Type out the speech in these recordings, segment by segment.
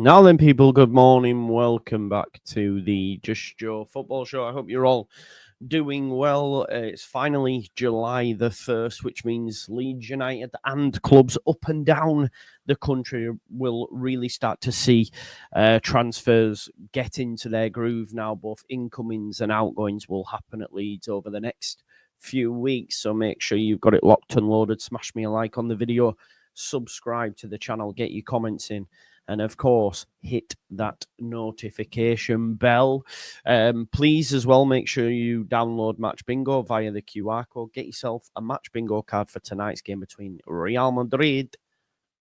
Now then, people, good morning. Welcome back to the Just Joe football show. I hope you're all doing well. It's finally July the 1st, which means Leeds United and clubs up and down the country will really start to see transfers get into their groove now. Both incomings and outgoings will happen at Leeds over the next few weeks. So make sure you've got it locked and loaded. Smash me a like on the video. Subscribe to the channel. Get your comments in. And, of course, hit that notification bell. Please, as well, make sure you download Match Bingo via the QR code. Get yourself a Match Bingo card for tonight's game between Real Madrid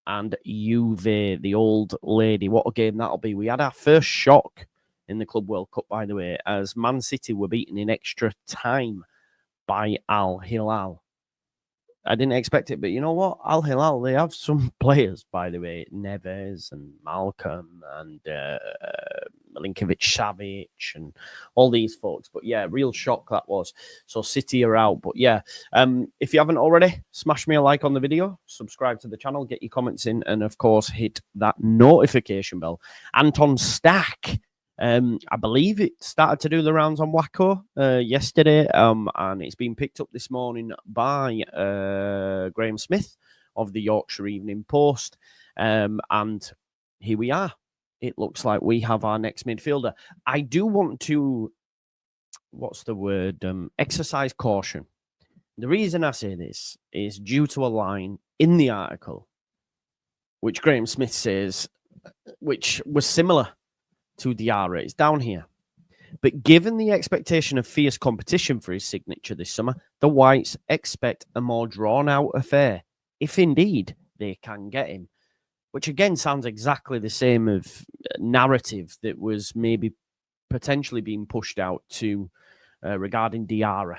and Juve, the old lady. What a game that'll be. We had our first shock in the Club World Cup, by the way, as Man City were beaten in extra time by Al Hilal. I didn't expect it, but you know what? Al Hilal, they have some players, by the way. Neves and Malcolm and Milinkovic-Savic and all these folks. But yeah, real shock that was. So City are out. But yeah, if you haven't already, smash me a like on the video, subscribe to the channel, get your comments in, and of course, hit that notification bell. Anton Stach. I believe it started to do the rounds on Waco yesterday, and it's been picked up this morning by Graham Smith of the Yorkshire Evening Post. And here we are. It looks like we have our next midfielder. I do want to, exercise caution. The reason I say this is due to a line in the article, which Graham Smith says, which was similar to Diarra. It's down here. But given the expectation of fierce competition for his signature this summer, the Whites expect a more drawn-out affair, if indeed they can get him. Which again sounds exactly the same of narrative that was maybe potentially being pushed out to regarding Diarra.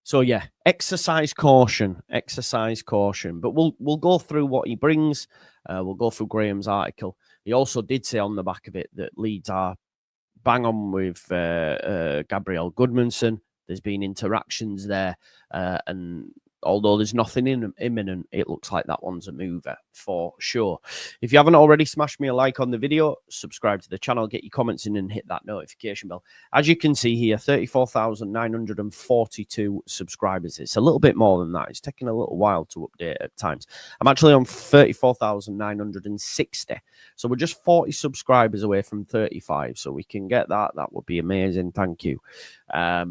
So yeah, exercise caution. But we'll go through what he brings. We'll go through Graham's article. He also did say on the back of it that Leeds are bang on with Gabriel Goodmanson. There's been interactions there, and although there's nothing imminent, it looks like that one's a mover for sure. If you haven't already, smash me a like on the video, subscribe to the channel, get your comments in, and hit that notification bell. As you can see here, 34,942 subscribers. It's a little bit more than that. It's taking a little while to update at times. I'm actually on 34,960. So we're just 40 subscribers away from 35. So we can get that. That would be amazing. Thank you. Yeah,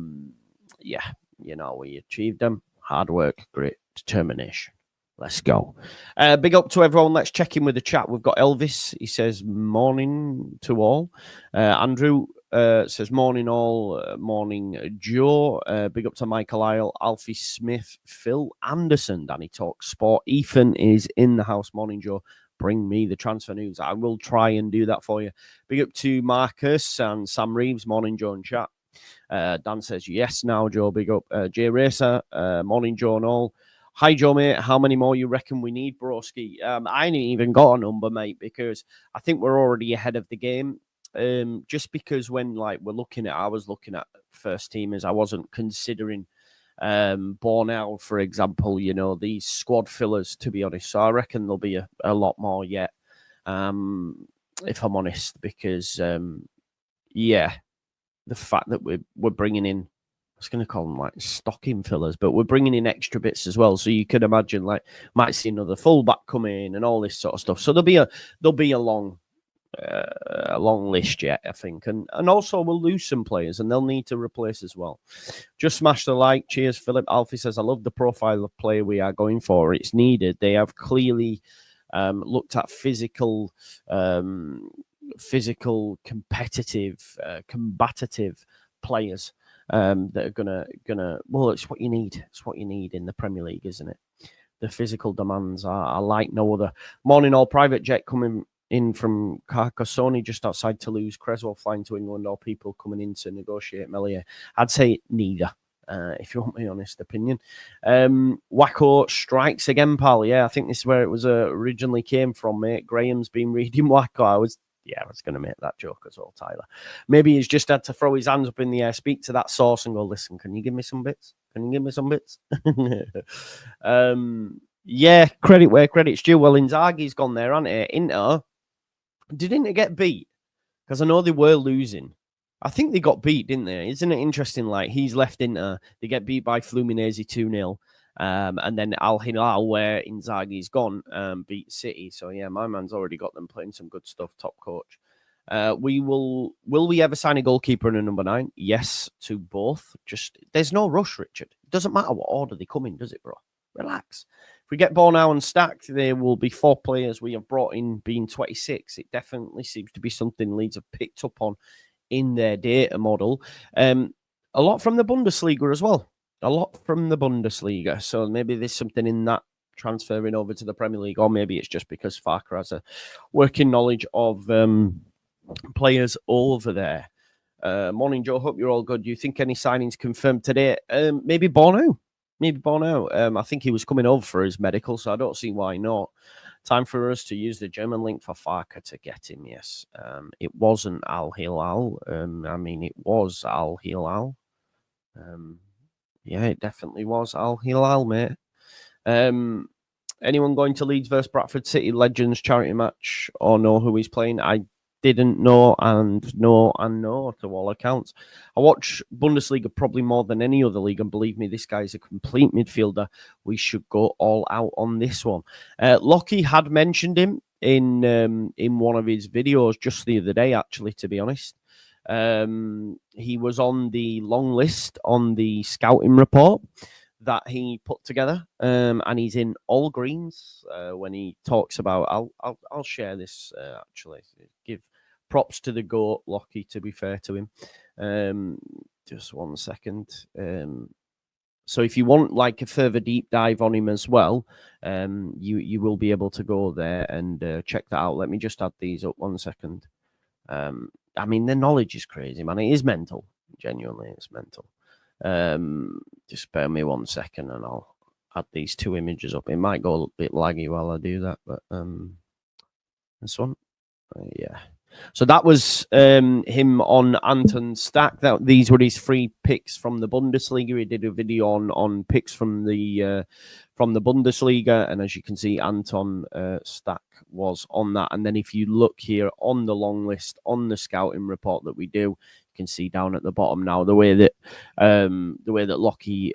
you know, we achieved them. Hard work, great determination. Let's go. Big up to everyone. Let's check in with the chat. We've got Elvis. He says, morning to all. Andrew says, morning all. Morning, Joe. Big up to Michael Isle, Alfie Smith, Phil Anderson, Danny Talks Sport. Ethan is in the house. Morning, Joe. Bring me the transfer news. I will try and do that for you. Big up to Marcus and Sam Reeves. Morning, Joe and chat. Dan says, yes, now, Joe. Big up. Jay Racer. Morning, Joe and all. Hi, Joe, mate. How many more you reckon we need, broski? I ain't even got a number, mate, because I think we're already ahead of the game. Just because when I was looking at first teamers, I wasn't considering Bornell, for example, you know, these squad fillers, to be honest. So I reckon there'll be a lot more yet, if I'm honest, because, yeah, the fact that we're bringing in, I was going to call them like stocking fillers, but we're bringing in extra bits as well. So you could imagine, like, might see another fullback come in and all this sort of stuff. So there'll be a long list yet, I think, and also we'll lose some players and they'll need to replace as well. Just smash the like. Cheers, Philip. Alfie says, I love the profile of player we are going for. It's needed. They have clearly looked at physical, competitive, combative players that are gonna. Well, it's what you need. It's what you need in the Premier League, isn't it? The physical demands are like no other. Morning, all. Private jet coming in from Carcassonne, just outside Toulouse. Creswell flying to England. All people coming in to negotiate Melier. I'd say neither. If you want my honest opinion. Waco strikes again, pal. Yeah, I think this is where it was originally came from, mate. Graham's been reading Waco. I was going to make that joke as well, Tyler. Maybe he's just had to throw his hands up in the air, speak to that source and go, listen, can you give me some bits? Yeah, credit where credit's due. Well, Inzaghi's gone there, hasn't he? Inter Didn't it get beat? Because I know they were losing. I think they got beat, didn't they? Isn't it interesting? Like, he's left Inter. They get beat by Fluminense 2-0. And then Al Hilal, where Inzaghi's gone, beat City. So, yeah, my man's already got them playing some good stuff. Top coach. Will we ever sign a goalkeeper and a number 9? Yes, to both. Just, there's no rush, Richard. It doesn't matter what order they come in, does it, bro? Relax. If we get Bornau and Stach, there will be 4 players we have brought in being 26. It definitely seems to be something Leeds have picked up on in their data model. A lot from the Bundesliga as well. A lot from the Bundesliga. So maybe there's something in that transferring over to the Premier League, or maybe it's just because Farker has a working knowledge of players over there. Morning, Joe. Hope you're all good. Do you think any signings confirmed today? Maybe Bornau. I think he was coming over for his medical, so I don't see why not. Time for us to use the German link for Farker to get him, yes. It wasn't Al Hilal. It was Al Hilal. Yeah, it definitely was Al Hilal, mate. Anyone going to Leeds versus Bradford City Legends charity match or know who he's playing? I didn't know and know to all accounts. I watch Bundesliga probably more than any other league, and believe me, this guy is a complete midfielder. We should go all out on this one. Lockie had mentioned him in one of his videos just the other day, actually, to be honest. He was on the long list on the scouting report that he put together, and he's in all greens when he talks about. I'll share this actually. Give props to the GOAT, Lockie, to be fair to him. Just 1 second. So if you want like a further deep dive on him as well, you will be able to go there and check that out. Let me just add these up 1 second. The knowledge is crazy, man. It is mental. Genuinely, it's mental. Just spare me 1 second and I'll add these 2 images up. It might go a bit laggy while I do that, but this one, yeah. So that was him on Anton Stach. These were his 3 picks from the Bundesliga. He did a video on picks from the Bundesliga, and as you can see, Anton Stach was on that. And then if you look here on the long list on the scouting report that we do, you can see down at the bottom now the way that Lockie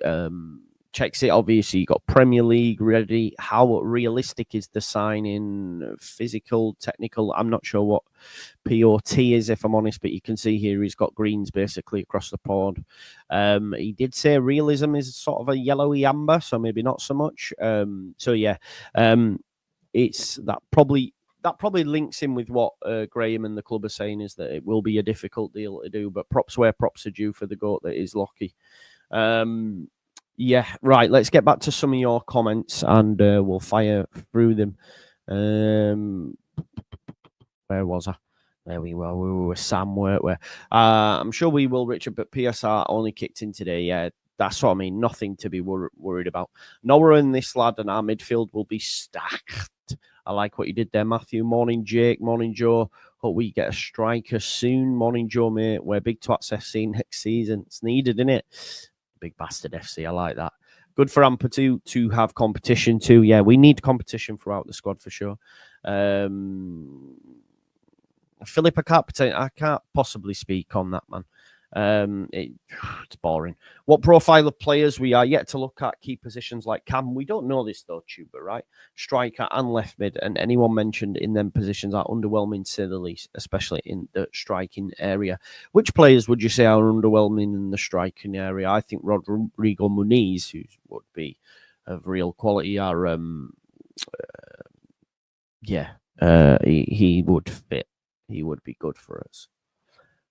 checks it. Obviously, you got Premier League ready. How realistic is the signing? Physical, technical? I'm not sure what POT is, if I'm honest, but you can see here he's got greens basically across the board. He did say realism is sort of a yellowy amber, so maybe not so much. It's that probably links in with what Graham and the club are saying, is that it will be a difficult deal to do, but props where props are due for the GOAT that is Lockie. Yeah, right. Let's get back to some of your comments and we'll fire through them. Where was I? There we were. We were with Sam, weren't we? I'm sure we will, Richard, but PSR only kicked in today. Yeah, that's what I mean. Nothing to be worried about. Noah and this lad and our midfield will be stacked. I like what you did there, Matthew. Morning, Jake. Morning, Joe. Hope we get a striker soon. Morning, Joe, mate. We're Big Twats FC next season. It's needed, isn't it? Big Bastard FC. I like that. Good for Amper to have competition too. Yeah, we need competition throughout the squad for sure. Philip, I can't possibly speak on that, man. It's boring. What profile of players we are yet to look at? Key positions like Cam. We don't know this though, Tuber, right? Striker and left mid, and anyone mentioned in them positions are underwhelming, to say the least, especially in the striking area. Which players would you say are underwhelming in the striking area? I think Rodrigo Muniz, who would be of real quality, are he would fit. He would be good for us.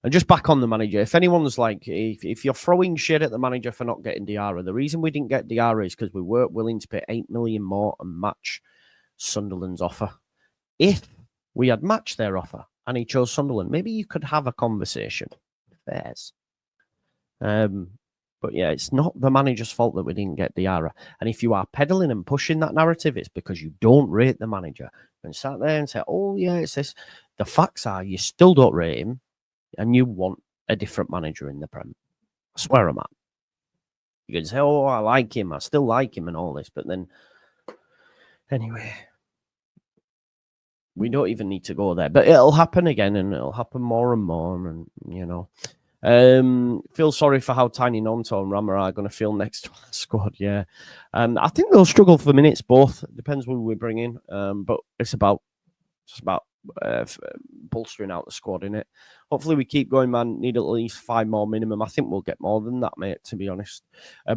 And just back on the manager, if anyone's like, if you're throwing shit at the manager for not getting Diarra, the reason we didn't get Diarra is because we weren't willing to pay 8 million more and match Sunderland's offer. If we had matched their offer and he chose Sunderland, maybe you could have a conversation. Fairs. But yeah, it's not the manager's fault that we didn't get Diarra. And if you are peddling and pushing that narrative, it's because you don't rate the manager. And sat there and say, oh yeah, it's this. The facts are you still don't rate him. And you want a different manager in the Prem. I swear I'm at. You can say, oh, I like him. I still like him and all this. But then, anyway. We don't even need to go there, but it'll happen again, and it'll happen more and more, and you know. Feel sorry for how tiny Nonto and Rama are going to feel next to our squad. Yeah, I think they'll struggle for minutes. Both depends who we bring in. But it's about bolstering out the squad, innit? Hopefully we keep going, man. Need at least 5 more minimum. I think we'll get more than that, mate. To be honest,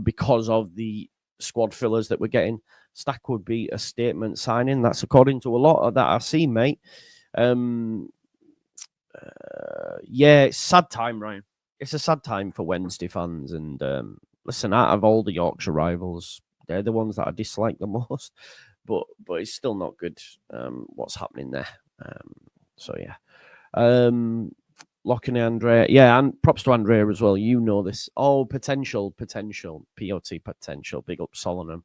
because of the squad fillers that we're getting. Stach would be a statement signing. That's according to a lot of that I see, mate. Yeah, it's sad time, Ryan. It's a sad time for Wednesday fans. And listen, out of all the Yorkshire rivals, they're the ones that I dislike the most. But it's still not good what's happening there. So yeah. Locking Andrea. Yeah, and props to Andrea as well. You know this. Oh, potential. POT potential. Big up Solomon.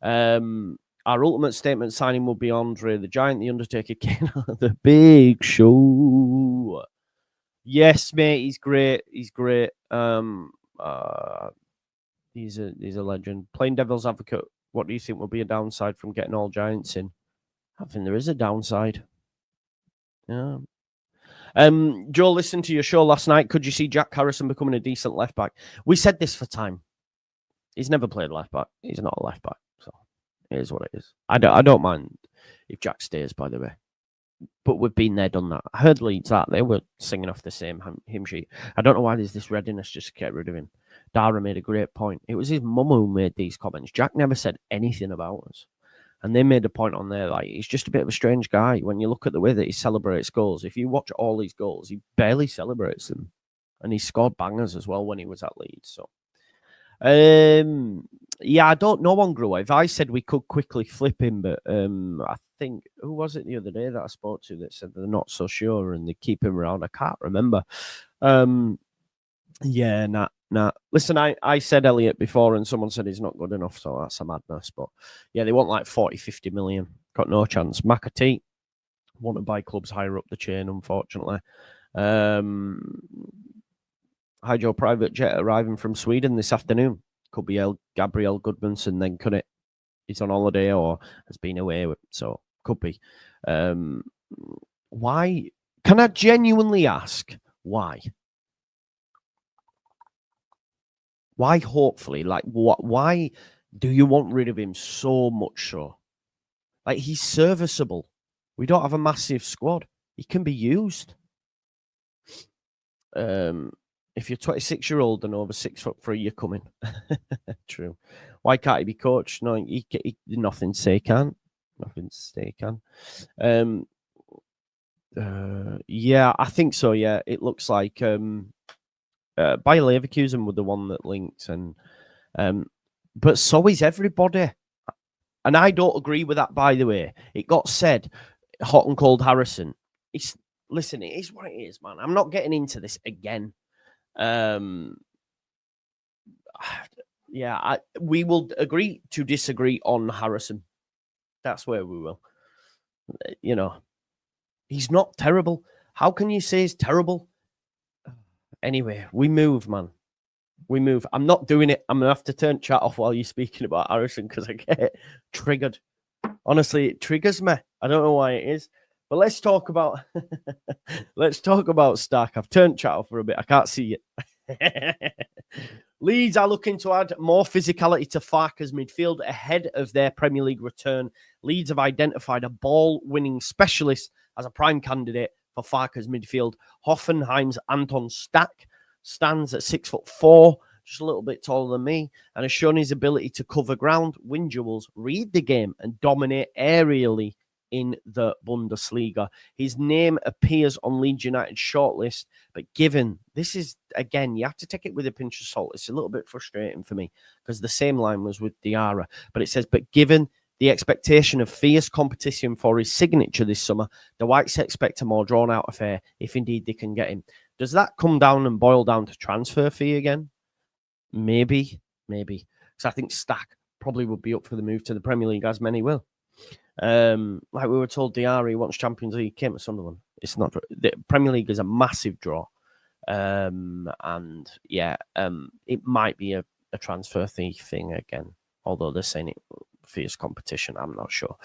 Our ultimate statement signing will be Andre the Giant, the Undertaker, Kane, the Big Show. Yes, mate, he's great. He's great. He's a legend. Playing devil's advocate, what do you think will be a downside from getting all Giants in? I think there is a downside. Yeah. Joe, listened to your show last night. Could you see Jack Harrison becoming a decent left back? We said this for time. He's never played left back. He's not a left back. So it is what it is. I don't mind if Jack stays, by the way. But we've been there, done that. I heard Leeds that they were singing off the same hymn sheet. I don't know why there's this readiness just to get rid of him. Dara made a great point. It was his mum who made these comments. Jack never said anything about us. And they made a point on there, like, he's just a bit of a strange guy. When you look at the way that he celebrates goals, if you watch all his goals, he barely celebrates them. And he scored bangers as well when he was at Leeds. So, yeah, I don't know on Gruev. I said we could quickly flip him, but I think, who was it the other day that I spoke to that said they're not so sure and they keep him around? I can't remember. Yeah, nah. Listen, I said Elliot before and someone said he's not good enough, so that's a madness. But yeah, they want like 40, 50 million. Got no chance. McAtee wanted by clubs higher up the chain, unfortunately. Hydro private jet arriving from Sweden this afternoon. Could be Gabriel Goodmanson, then could it? He's on holiday or has been away, so could be. Why? Can I genuinely ask why? Why, hopefully, like, why do you want rid of him so much so? Like, he's serviceable. We don't have a massive squad. He can be used. If you're 26-year-old and over 6'3", you're coming. True. Why can't he be coached? No, he nothing to say can. Nothing to say can. Yeah, I think so. Yeah, it looks like Bayer Leverkusen were the one that linked, and but so is everybody. And I don't agree with that, by the way. It got said, hot and cold Harrison. Listen, it is what it is, man. I'm not getting into this again. Yeah, we will agree to disagree on Harrison. That's where we will. You know, he's not terrible. How can you say he's terrible? Anyway, we move, man. We move. I'm not doing it. I'm going to have to turn chat off while you're speaking about Harrison because I get triggered. Honestly, it triggers me. I don't know why it is. But let's talk about Stach. I've turned chat off for a bit. I can't see it. Leeds are looking to add more physicality to Farke's midfield ahead of their Premier League return. Leeds have identified a ball-winning specialist as a prime candidate for Farke's midfield. Hoffenheim's Anton Stach stands at 6'4", just a little bit taller than me, and has shown his ability to cover ground, win duels, read the game, and dominate aerially in the Bundesliga. His name appears on Leeds United's shortlist, but given this is, again, you have to take it with a pinch of salt. It's a little bit frustrating for me because the same line was with Diarra, but it says, but given the expectation of fierce competition for his signature this summer, the Whites expect a more drawn-out affair if indeed they can get him. Does that come down and boil down to transfer fee again? Maybe. Because I think Stach probably would be up for the move to the Premier League, as many will. Like we were told, Diarra wants Champions League, came to Sunderland. It's not. The Premier League is a massive draw. And yeah, it might be a transfer fee thing again, although they're saying it fierce competition. I'm not sure.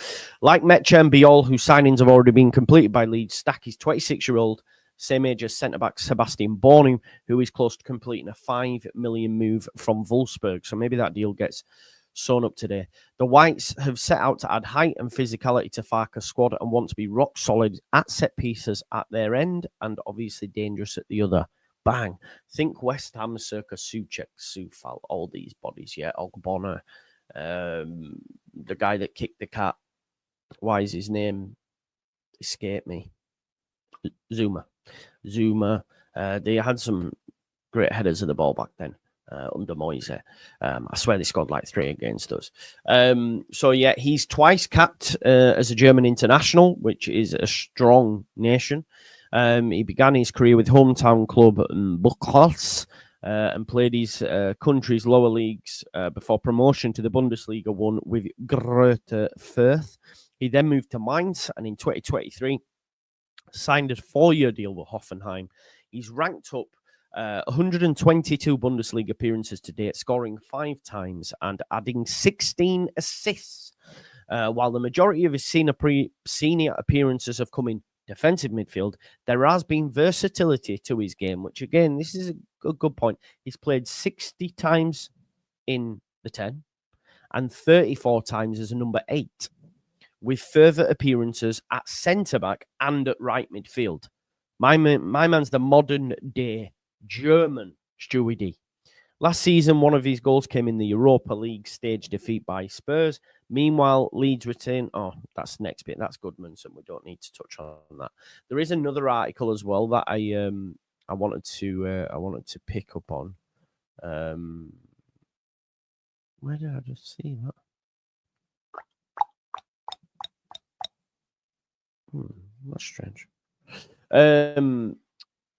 Like Mecha and Biol, whose signings have already been completed by Leeds, Stach is 26-year-old, same age as centre-back Sebastian Bornum, who is close to completing a $5 million move from Wolfsburg. So maybe that deal gets sewn up today. The Whites have set out to add height and physicality to Farke's squad and want to be rock solid at set pieces at their end and obviously dangerous at the other. Bang. Think West Ham circa Souček, Soufal, all these bodies, yeah. Ogbonna, the guy that kicked the cat. Why is his name escape me? Zuma. They had some great headers of the ball back then. Under Moise. I swear they scored like 3 against us. So, yeah, he's twice capped as a German international, which is a strong nation. He began his career with hometown club Buchholz and played his country's lower leagues before promotion to the Bundesliga 1 with Greuther Fürth. He then moved to Mainz and in 2023 signed a 4-year deal with Hoffenheim. He's ranked up 122 Bundesliga appearances to date, scoring 5 times and adding 16 assists. While the majority of his senior appearances have come in defensive midfield, there has been versatility to his game, which again, this is a good point. He's played 60 times in the 10 and 34 times as a number 8, with further appearances at centre-back and at right midfield. My man's the modern-day German Stewie D. Last season, one of his goals came in the Europa League stage defeat by Spurs. Meanwhile, Leeds retain... Oh, that's next bit. That's Goodmanson. We don't need to touch on that. There is another article as well that I wanted to pick up on. Where did I just see that? That's strange.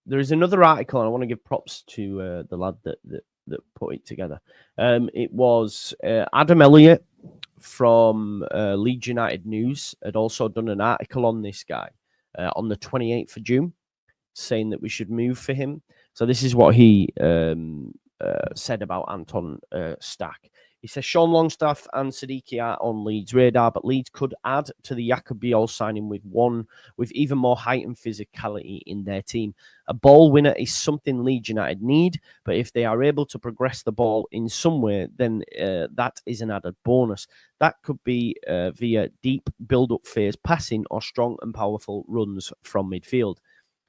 There is another article, and I want to give props to the lad that put it together. It was Adam Elliott from Leeds United News had also done an article on this guy on the 28th of June, saying that we should move for him. So this is what he said about Anton Stach. He says Sean Longstaff and Siddiqui are on Leeds' radar, but Leeds could add to the Jacobiol signing with even more height and physicality in their team. A ball winner is something Leeds United need, but if they are able to progress the ball in some way, then that is an added bonus. That could be via deep build-up phase passing or strong and powerful runs from midfield.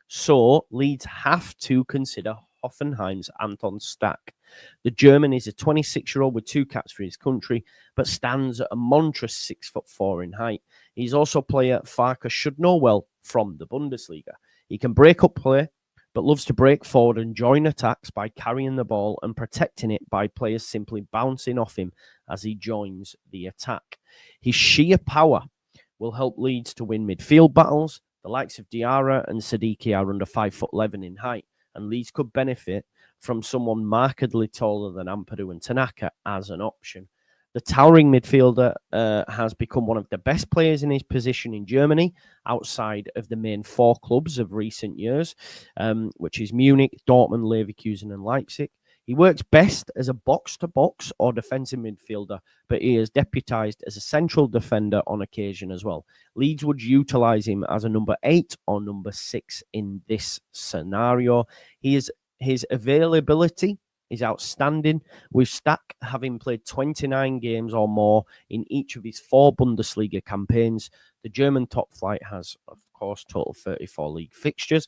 So Leeds have to consider Hoffenheim's Anton Stach. The German is a 26-year-old with 2 caps for his country, but stands at a monstrous 6'4" in height. He's also a player Farke should know well from the Bundesliga. He can break up play, but loves to break forward and join attacks by carrying the ball and protecting it by players simply bouncing off him as he joins the attack. His sheer power will help Leeds to win midfield battles. The likes of Diarra and Siddiqui are under 5'11" in height, and Leeds could benefit from someone markedly taller than Ampadu and Tanaka as an option. The towering midfielder has become one of the best players in his position in Germany, outside of the main 4 clubs of recent years, which is Munich, Dortmund, Leverkusen and Leipzig. He works best as a box-to-box or defensive midfielder, but he is deputised as a central defender on occasion as well. Leeds would utilise him as a number 8 or number 6 in this scenario. His availability is outstanding, with Stach having played 29 games or more in each of his 4 Bundesliga campaigns. The German top flight has, of course, total 34 league fixtures.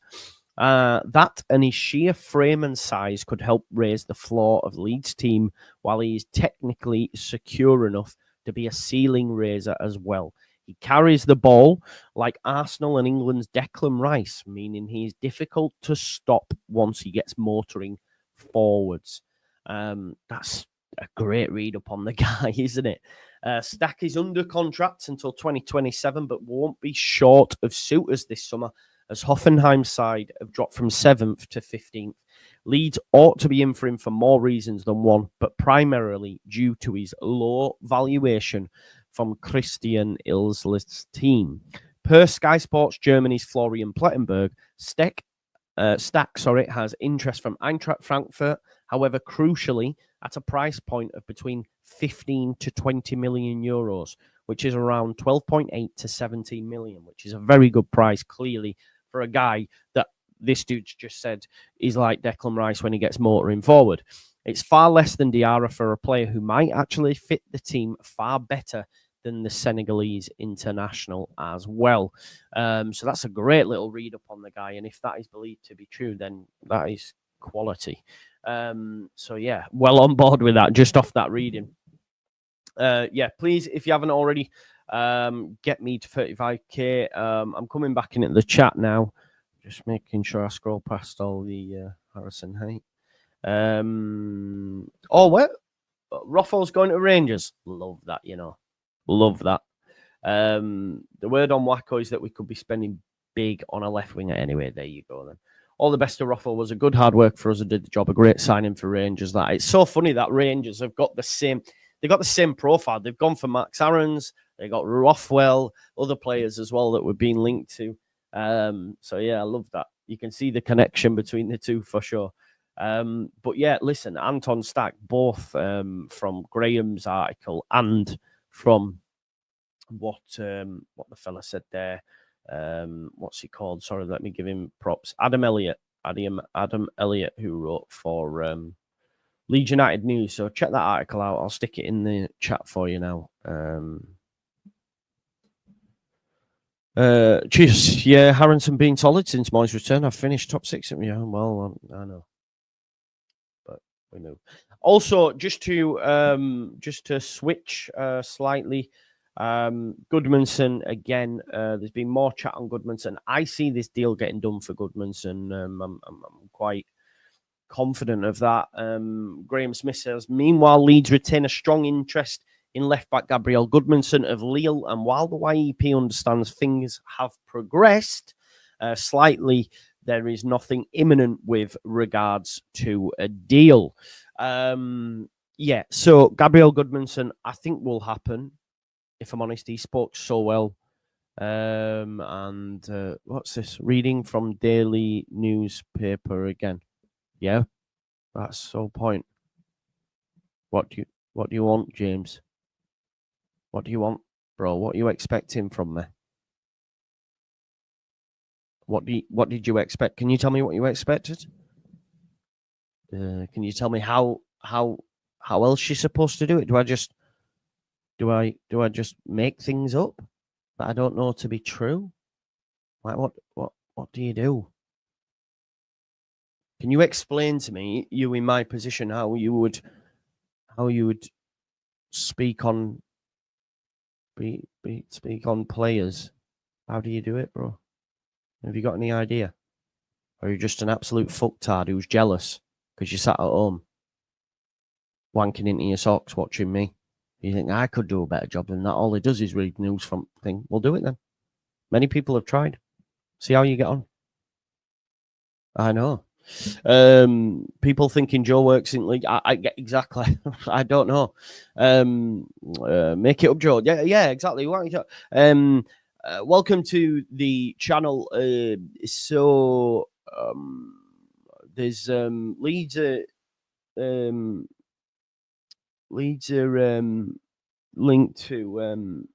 That and his sheer frame and size could help raise the floor of Leeds' team, while he is technically secure enough to be a ceiling raiser as well. He carries the ball like Arsenal and England's Declan Rice, meaning he is difficult to stop once he gets motoring forwards. That's a great read up on the guy, isn't it? Stach is under contract until 2027, but won't be short of suitors this summer, as Hoffenheim's side have dropped from 7th to 15th. Leeds ought to be in for him for more reasons than one, but primarily due to his low valuation from Christian Ilsley's team. Per Sky Sports Germany's Florian Plettenberg, Stach has interest from Eintracht Frankfurt, However, crucially, at a price point of between 15 to 20 million euros, which is around 12.8 to 17 million, which is a very good price, clearly, for a guy that this dude's just said is like Declan Rice when he gets motoring forward. It's far less than Diarra for a player who might actually fit the team far better than the Senegalese international as well. So that's a great little read up on the guy. And if that is believed to be true, then that is quality. So yeah, well on board with that, just off that reading. Yeah, please, if you haven't already, get me to 35k. I'm coming back into the chat now, just making sure I scroll past all the Harrison Height. Oh, what? Roffo's going to Rangers. Love that, you know. Love that. The word on Wacko is that we could be spending big on a left winger. Anyway, there you go then. All the best to Roffo. Was a good hard work for us and did the job. A great signing for Rangers. That it's so funny that Rangers have got the same. They've got the same profile. They've gone for Max Aarons. They got Rothwell, other players as well that were being linked to. So yeah, I love that. You can see the connection between the two for sure. But yeah, listen, Anton Stach, both from Graham's article and from what the fella said there. What's he called? Sorry, let me give him props. Adam Elliott, who wrote for Leeds United News. So check that article out. I'll stick it in the chat for you now. Cheers. Yeah, Harrison been solid since Moyes' return. I've finished top 6. Yeah, well, I know. But we move. Also, just to switch slightly, Goodmanson again. There's been more chat on Goodmanson. I see this deal getting done for Goodmanson. I'm quite confident of that. Graham Smith says, meanwhile, Leeds retain a strong interest in left-back Gabriel Goodmanson of Lille. And while the YEP understands things have progressed slightly, there is nothing imminent with regards to a deal. Yeah, so Gabriel Goodmanson, I think will happen. If I'm honest, he spoke so well. And what's this? Reading from Daily Newspaper again. Yeah, that's so point. What do you want, James? What do you want, bro? What are you expecting from me? What did you expect? Can you tell me what you expected? Can you tell me how else she's supposed to do it? Do I just make things up that I don't know to be true? Like what do you do? Can you explain to me, you in my position, how you would speak on speak on players? How do you do it, bro? Have you got any idea? Or are you just an absolute fucktard who's jealous because you sat at home wanking into your socks watching me? You think I could do a better job than that? All he does is read news from thing. We'll do it then. Many people have tried. See how you get on. I know. People thinking Joe works in League. I get exactly. I don't know. Make it up, Joe. Yeah, exactly. Welcome to the channel. So there's Leeds are linked to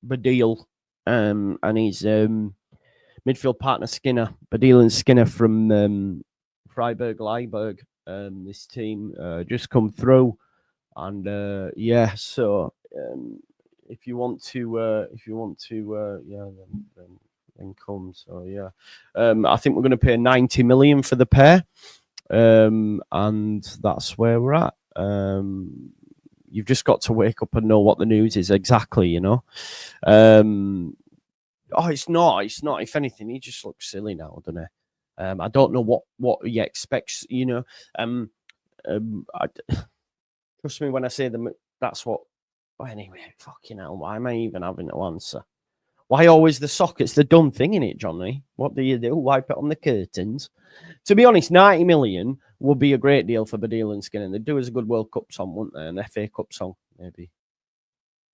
Badil and his midfield partner Skinner, Badil and Skinner from Freiburg Ligue. This team just come through, and yeah. So if you want to, yeah, then come. So yeah, I think we're going to pay 90 million for the pair, and that's where we're at. You've just got to wake up and know what the news is exactly, you know. Oh, it's not. If anything, he just looks silly now, doesn't he? I don't know what he expects, you know. Trust me when I say them. That's what. Oh, anyway, fucking hell. Why am I even having to answer? Why always the sock? It's the dumb thing, innit, Johnny? What do you do? Wipe it on the curtains. To be honest, 90 million would be a great deal for Badil and Skinner. They'd do as a good World Cup song, wouldn't they? An FA Cup song, maybe.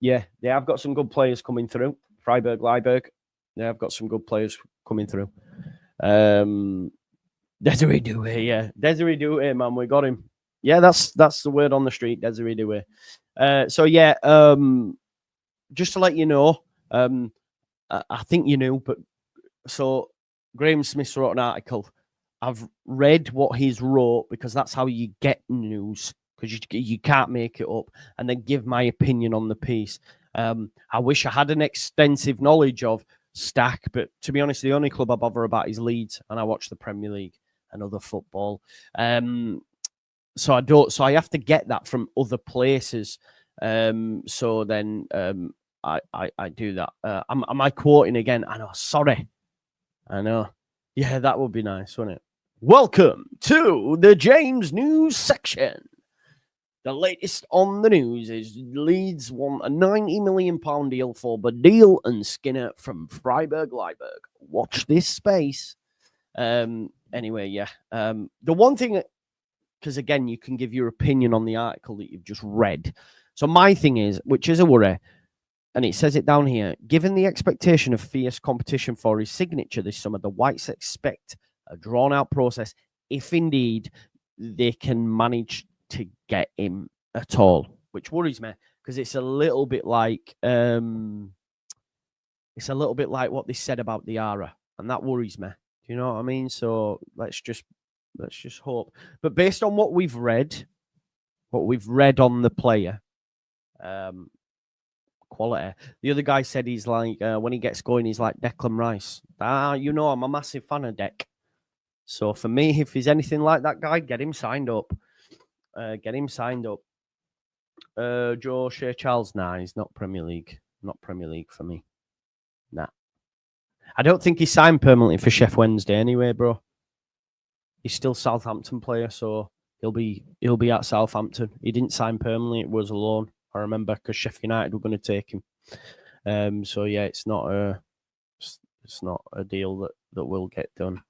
Yeah, they have got some good players coming through. Freiburg Ligue. They have got some good players coming through. Desiree Doué, yeah. Desiree Doué, man, we got him. Yeah, that's the word on the street, Desiree Dewey. So yeah, just to let you know, I think you knew, but so Graham Smith wrote an article. I've read what he's wrote because that's how you get news, because you can't make it up, and then give my opinion on the piece. I wish I had an extensive knowledge of Stach, but to be honest, the only club I bother about is Leeds, and I watch the Premier League and other football. So I don't. So I have to get that from other places. So then I do that. Am I quoting again? I know. Sorry. I know. Yeah, that would be nice, wouldn't it? Welcome to the James News section. The latest on the news is Leeds won a £90 million deal for Badil and Skinner from Freiburg Leipzig. Watch this space. Anyway, yeah. The one thing, because again, you can give your opinion on the article that you've just read. So my thing is, which is a worry, and it says it down here, given the expectation of fierce competition for his signature this summer, the Whites expect a drawn-out process, if indeed they can manage to get him at all, which worries me, because it's a little bit like what they said about Diarra, and that worries me. Do you know what I mean? So let's just hope. But based on what we've read on the player, quality. The other guy said he's like, when he gets going, he's like Declan Rice. I'm a massive fan of Dec. So for me, if he's anything like that guy, get him signed up. Joe Shea Charles, nah, he's not Premier League. Not Premier League for me. Nah. I don't think he signed permanently for Sheff Wednesday anyway, bro. He's still Southampton player, so he'll be at Southampton. He didn't sign permanently; it was a loan. I remember, because Sheffield United were going to take him. So yeah, it's not a deal that will get done.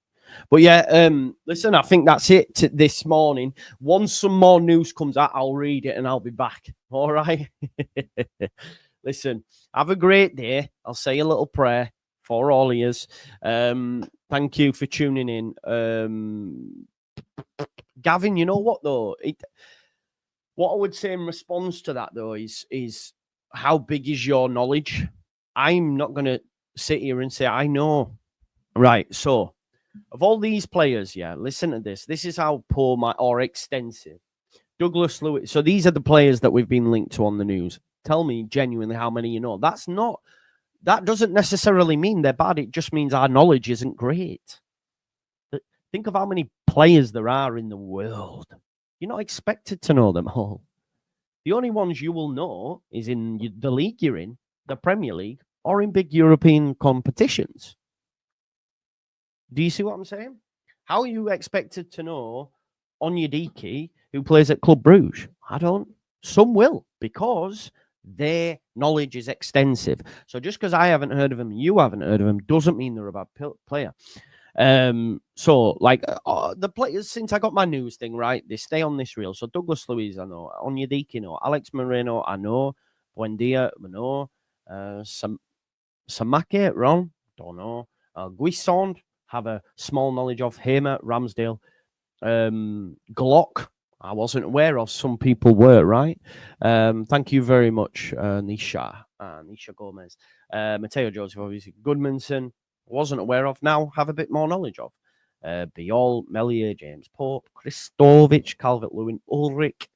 But yeah, listen, I think that's it this morning. Once some more news comes out, I'll read it and I'll be back. All right. Listen, have a great day. I'll say a little prayer for all of yous. Thank you for tuning in. Gavin, you know what though? What I would say in response to that though is how big is your knowledge? I'm not going to sit here and say I know. Right, so of all these players, yeah, listen to this. This is how poor or extensive. Douglas Lewis. So these are the players that we've been linked to on the news. Tell me genuinely how many you know. That doesn't necessarily mean they're bad. It just means our knowledge isn't great. Think of how many players there are in the world. You're not expected to know them all. The only ones you will know is in the league you're in, the Premier League, or in big European competitions. Do you see what I'm saying? How are you expected to know Onyedike, who plays at Club Brugge? I don't. Some will, because their knowledge is extensive. So just because I haven't heard of him, you haven't heard of him, doesn't mean they're a bad player. So like the players, since I got my news thing right, they stay on this reel. So Douglas Luiz, I know. Onyedike, I know. Alex Moreno, I know. Buendia, I know. Samake, wrong, don't know. Guisson, have a small knowledge of. Hamer, Ramsdale. Glock, I wasn't aware of. Some people were, right? Thank you very much, Nisha Gomez. Mateo Joseph, obviously. Goodmanson, wasn't aware of. Now have a bit more knowledge of. Biol, Melier, James Pope, Kristovic, Calvert-Lewin, Ulrich.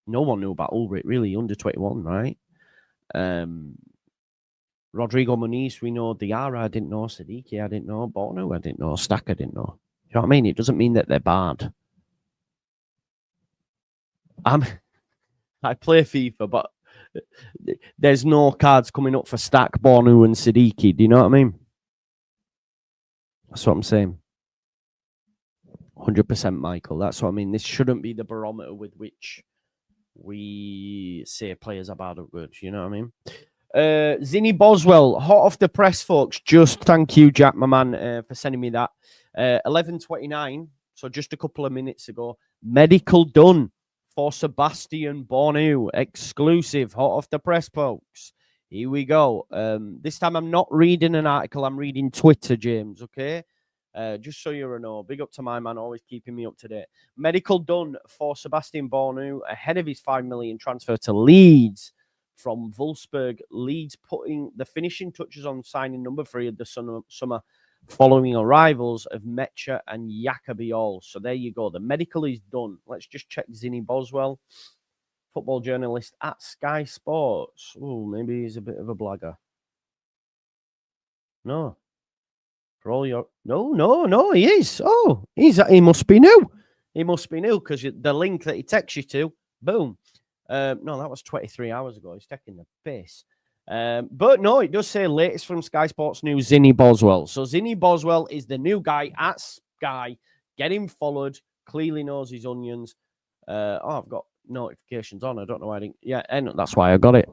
No one knew about Ulrich, really, under 21, right? Rodrigo Muniz, we know. Diarra, I didn't know. Siddiqui, I didn't know. Bono, I didn't know. Stach, I didn't know. You know what I mean? It doesn't mean that they're bad. I play FIFA, but there's no cards coming up for Stach, Bono, and Siddiqui. Do you know what I mean? That's what I'm saying. 100%, Michael. That's what I mean. This shouldn't be the barometer with which we say players are bad or good. You know what I mean? Zinny Boswell, hot off the press, folks. Just thank you, Jack, my man, for sending me that. 11:29, so just a couple of minutes ago. Medical done for Sebastian Bournou. Exclusive, hot off the press, folks. Here we go. This time I'm not reading an article. I'm reading Twitter, James, okay? Just so you know, big up to my man, always keeping me up to date. Medical done for Sebastian Bornu ahead of his 5 million transfer to Leeds from Wolfsburg. Leeds putting the finishing touches on signing number 3 of the summer following arrivals of Mecha and Yacobiol. So there you go. The medical is done. Let's just check Zinny Boswell, football journalist at Sky Sports. Oh, maybe he's a bit of a blagger. No. For all your no, he is. Oh, he must be new. He must be new because the link that he texts you to, boom. No, that was 23 hours ago. He's taking the piss. But no, it does say latest from Sky Sports News, Zinny Boswell. So Zinny Boswell is the new guy at Sky. Get him followed. Clearly knows his onions. I've got notifications on. I don't know why I didn't. Yeah, and that's why I got it.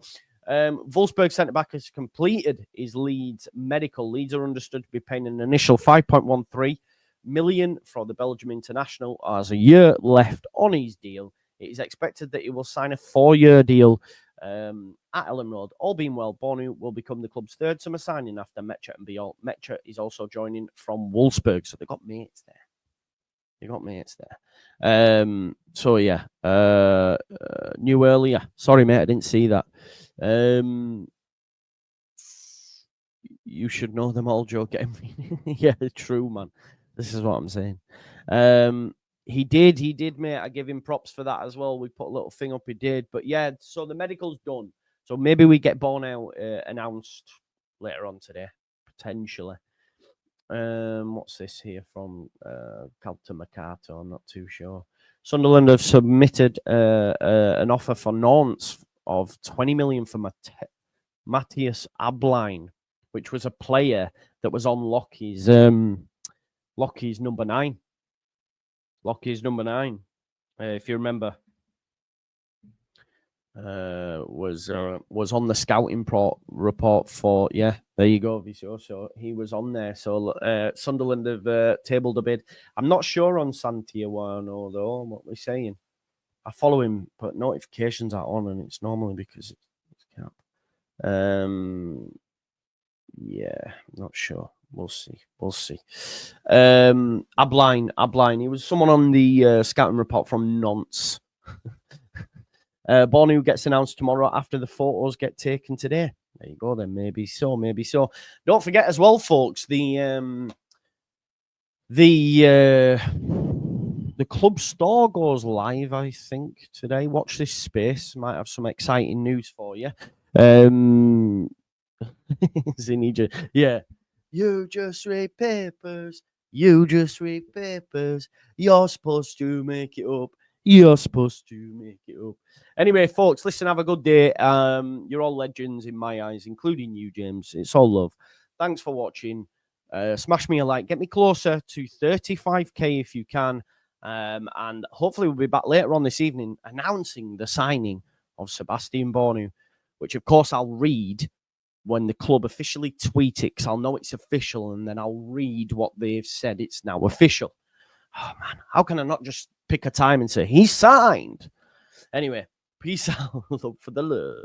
Wolfsburg centre-back has completed his Leeds medical. Leeds are understood to be paying an initial 5.13 million for the Belgium international as a year left on his deal. It is expected that he will sign a 4-year deal at Ellen Road. All being well, Bornu will become the club's 3rd summer signing after Mecha and Biol. Mecha is also joining from Wolfsburg, so they've got mates there. So yeah, new earlier. Sorry, mate, I didn't see that. You should know them all, Joe. Yeah, true, man. This is what I'm saying. He did, mate. I give him props for that as well. We put a little thing up, he did. But yeah, so the medical's done. So maybe we get Bornu announced later on today, potentially. What's this here from Calta Mercato? I'm not too sure. Sunderland have submitted an offer for Nantes of 20 million for Matthias Ablein, which was a player that was on Lockie's number 9. Lockie's number 9, if you remember, was on the scouting report for, yeah, there you go, Vicio. So he was on there. So Sunderland have tabled a bid. I'm not sure on Santiago though, what we're saying. I follow him, but notifications are on, and it's normally because it's cap. Yeah, not sure. We'll see. Ablein. He was someone on the scouting report from Nantes. Bornu gets announced tomorrow after the photos get taken today. There you go then. Maybe so. Don't forget as well, folks, the club store goes live, I think, today. Watch this space. Might have some exciting news for you. Zinija, yeah. You just read papers. You're supposed to make it up. Anyway, folks, listen, have a good day. You're all legends in my eyes, including you, James. It's all love. Thanks for watching. Smash me a like. Get me closer to 35k if you can. And hopefully we'll be back later on this evening announcing the signing of Sebastian Bornu, which, of course, I'll read when the club officially tweet it, because I'll know it's official, and then I'll read what they've said. It's now official. Oh, man, how can I not just pick a time and say, he's signed? Anyway, peace out. Look for the love.